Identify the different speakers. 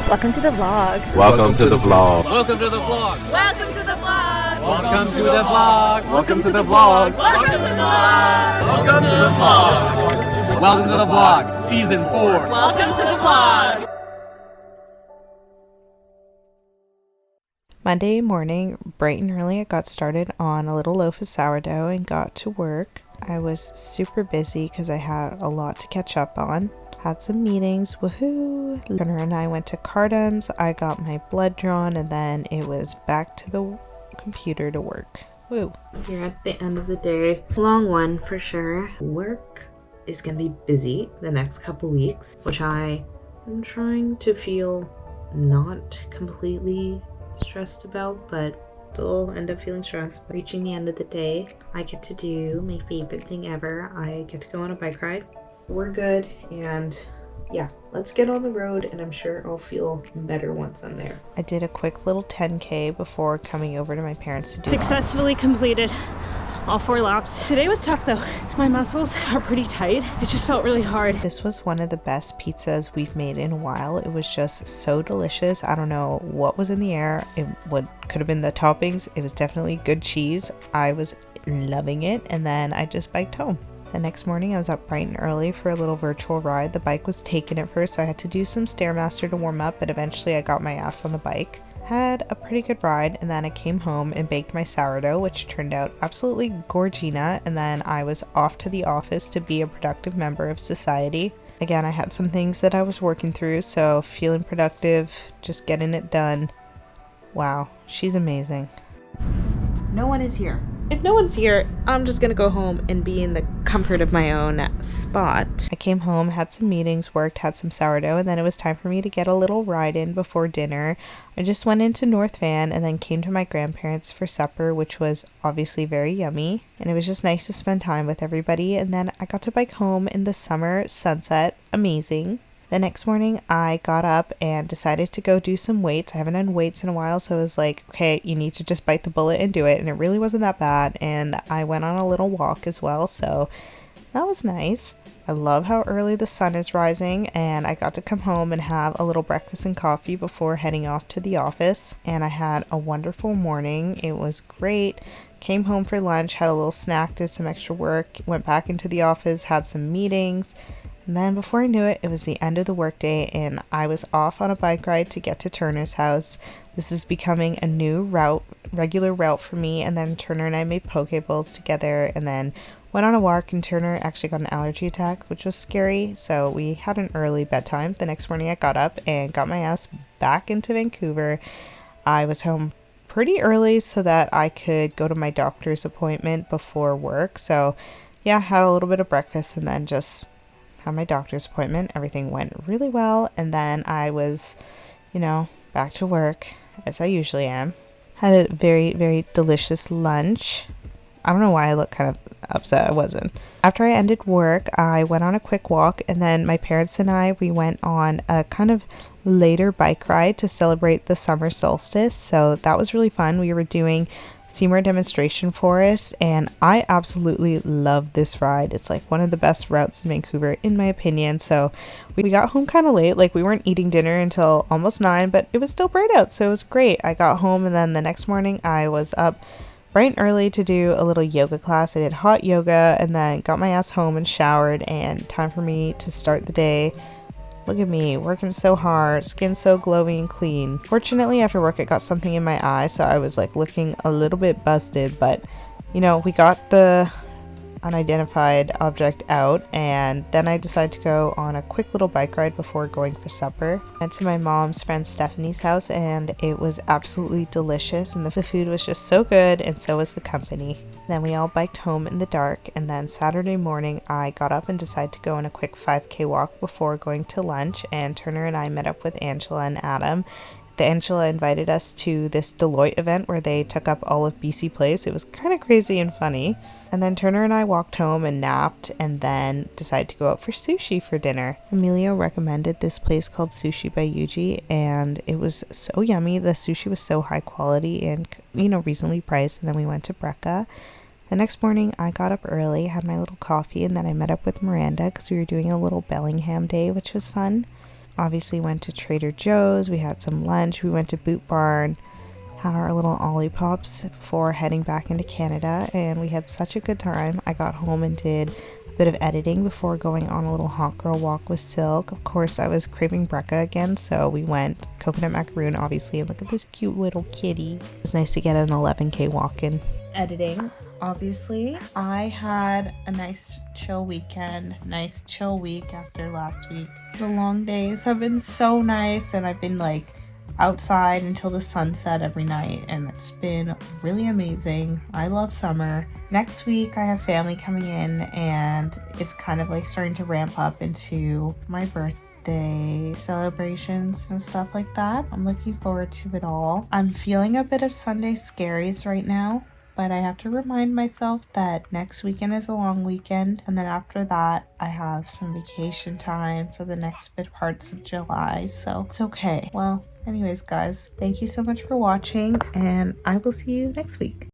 Speaker 1: Welcome to the vlog.
Speaker 2: Welcome to the vlog.
Speaker 3: Welcome to the vlog.
Speaker 1: Welcome to the vlog.
Speaker 3: Welcome to the vlog.
Speaker 2: Welcome to the vlog.
Speaker 1: Welcome to the vlog.
Speaker 3: Welcome to the vlog. Welcome to the vlog. Season 4.
Speaker 1: Welcome to the vlog.
Speaker 4: Monday morning, bright and early, I got started on a little loaf of sourdough and got to work. I was super busy because I had a lot to catch up on. Had some meetings, woohoo! Gunnar and I went to Cardam's, I got my blood drawn, and then it was back to the computer to work. Woo! Here at the end of the day, long one for sure. Work is gonna be busy the next couple weeks, which I am trying to feel not completely stressed about, but still end up feeling stressed. Reaching the end of the day, I get to do my favorite thing ever. I get to go on a bike ride. We're good, and yeah, let's get on the road, and I'm sure I'll feel better once I'm there. I did a quick little 10K before coming over to my parents to do
Speaker 1: Successfully completed all 4 laps. Today was tough though. My muscles are pretty tight. It just felt really hard.
Speaker 4: This was one of the best pizzas we've made in a while. It was just so delicious. I don't know what was in the air. Could have been the toppings. It was definitely good cheese. I was loving it, and then I just biked home. The next morning I was up bright and early for a little virtual ride. The bike was taken at first, so I had to do some Stairmaster to warm up, but eventually I got my ass on the bike. Had a pretty good ride, and then I came home and baked my sourdough, which turned out absolutely gorgina, and then I was off to the office to be a productive member of society. Again, I had some things that I was working through, so feeling productive, just getting it done. Wow, she's amazing.
Speaker 1: No one is here.
Speaker 4: If no one's here, I'm just gonna go home and be in the comfort of my own spot. I came home, had some meetings, worked, had some sourdough, and then it was time for me to get a little ride in before dinner. I just went into North Van and then came to my grandparents for supper, which was obviously very yummy. And it was just nice to spend time with everybody. And then I got to bike home in the summer sunset. Amazing. The next morning, I got up and decided to go do some weights. I haven't done weights in a while, so I was like, okay, you need to just bite the bullet and do it. And it really wasn't that bad. And I went on a little walk as well, so that was nice. I love how early the sun is rising, and I got to come home and have a little breakfast and coffee before heading off to the office. And I had a wonderful morning. It was great. Came home for lunch, had a little snack, did some extra work, went back into the office, had some meetings. And then before I knew it, it was the end of the workday, and I was off on a bike ride to get to Turner's house. This is becoming a new regular route for me. And then Turner and I made poke bowls together, and then went on a walk, and Turner actually got an allergy attack, which was scary. So we had an early bedtime. The next morning I got up and got my ass back into Vancouver. I was home pretty early so that I could go to my doctor's appointment before work. So yeah, had a little bit of breakfast and then just had my doctor's appointment. Everything went really well, and then I was, back to work as I usually am. Had a very, very delicious lunch. I don't know why I look kind of upset. I wasn't. After I ended work, I went on a quick walk, and then my parents and we went on a kind of later bike ride to celebrate the summer solstice. So that was really fun. We were doing Seymour Demonstration Forest, and I absolutely love this ride. It's like one of the best routes in Vancouver in my opinion. So we got home kind of late, like we weren't eating dinner until almost 9, but it was still bright out, so it was great. I got home, and then the next morning I was up bright and early to do a little yoga class. I did hot yoga and then got my ass home and showered, and time for me to start the day. Look at me, working so hard, skin so glowing and clean. Fortunately, after work, I got something in my eye, so I was like looking a little bit busted, but we got the unidentified object out, and then I decided to go on a quick little bike ride before going for supper. Went to my mom's friend Stephanie's house, and it was absolutely delicious, and the food was just so good, and so was the company. Then we all biked home in the dark, and then Saturday morning I got up and decided to go on a quick 5K walk before going to lunch, and Turner and I met up with Angela and Adam. Angela invited us to this Deloitte event where they took up all of BC Place. It was kind of crazy and funny. And then Turner and I walked home and napped, and then decided to go out for sushi for dinner. Emilio recommended this place called Sushi by Yuji, and it was so yummy. The sushi was so high quality and, reasonably priced. And then we went to Brecca. The next morning I got up early, had my little coffee, and then I met up with Miranda because we were doing a little Bellingham day, which was fun. Obviously went to Trader Joe's, we had some lunch, we went to Boot Barn, had our little Ollipops before heading back into Canada, and we had such a good time. I got home and did a bit of editing before going on a little hot girl walk with Silk. Of course, I was craving brecca again, so we went coconut macaroon, obviously, and look at this cute little kitty. It was nice to get an 11K walk in. Editing, obviously. I had a nice chill weekend, nice chill week after last week. The long days have been so nice, and I've been like outside until the sunset every night, and it's been really amazing. I love summer. Next week I have family coming in, and it's kind of like starting to ramp up into my birthday celebrations and stuff like that. I'm looking forward to it all. I'm feeling a bit of Sunday scaries right now, but I have to remind myself that next weekend is a long weekend, and then after that I have some vacation time for the next bit parts of July, so it's okay. Well, anyways guys, thank you so much for watching, and I will see you next week.